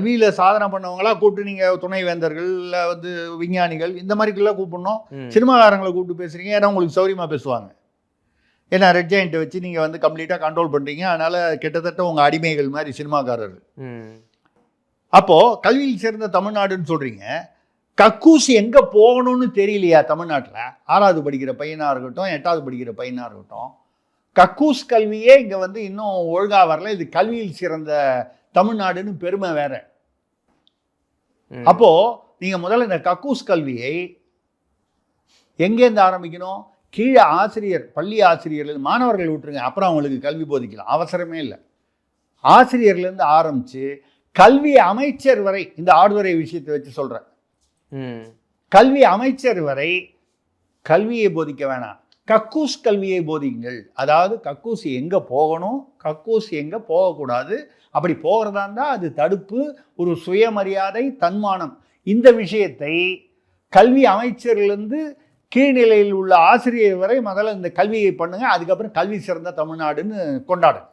கல்வியில் சாதனை பண்ணவங்களாம் கூப்பிட்டு நீங்கள் துணைவேந்தர்கள் இல்லை வந்து விஞ்ஞானிகள் இந்த மாதிரிக்கெல்லாம் கூப்பிடணும். சினிமாக்காரங்களை கூப்பிட்டு பேசுகிறீங்க, ஏன்னா உங்களுக்கு சௌரியமாக பேசுவாங்க. ஏன்னா ரெட் ஜெயண்ட்டை வச்சு நீங்கள் வந்து கம்ப்ளீட்டாக கண்ட்ரோல் பண்ணுறீங்க. அதனால் கிட்டத்தட்ட உங்கள் அடிமைகள் மாதிரி சினிமாக்காரர்கள். அப்போது கல்வியில் சேர்ந்த தமிழ்நாடுன்னு சொல்கிறீங்க. கக்கூஸ் எங்கே போகணும்னு தெரியலையா தமிழ்நாட்டில்? 6வது படிக்கிற பையனாக இருக்கட்டும், 8வது படிக்கிற பையனாக இருக்கட்டும், கக்கூஸ் கல்வியே இங்கே வந்து இன்னும் ஒழுங்காக வரல. இது கல்வியில் சிறந்த தமிழ்நாடுன்னு பெருமை வேற. அப்போது நீங்கள் முதல்ல இந்த கக்கூஸ் கல்வியை எங்கேருந்து ஆரம்பிக்கணும்? கீழே ஆசிரியர், பள்ளி ஆசிரியர்கள், மாணவர்கள் விட்டுருங்க, அப்புறம் அவங்களுக்கு கல்வி போதிக்கலாம், அவசரமே இல்லை. ஆசிரியர்லேருந்து ஆரம்பித்து கல்வி அமைச்சர் வரை, இந்த ஆடுதுறை விஷயத்தை வச்சு சொல்கிறேன், கல்வி அமைச்சர் வரை கல்வியை போதிக்க வேணாம், கக்கூஸ் கல்வியை போதிங்கள். அதாவது கக்கூஸ் எங்கே போகணும், கக்கூஸ் எங்கே போகக்கூடாது, அப்படி போகிறதா இருந்தால் அது தடுப்பு, ஒரு சுயமரியாதை, தன்மானம். இந்த விஷயத்தை கல்வி அமைச்சர்லேருந்து கீழ்நிலையில் உள்ள ஆசிரியர் வரை முதல்ல இந்த கல்வியை பண்ணுங்க. அதுக்கப்புறம் கல்வி சிறந்த தமிழ்நாடுன்னு கொண்டாடுங்க.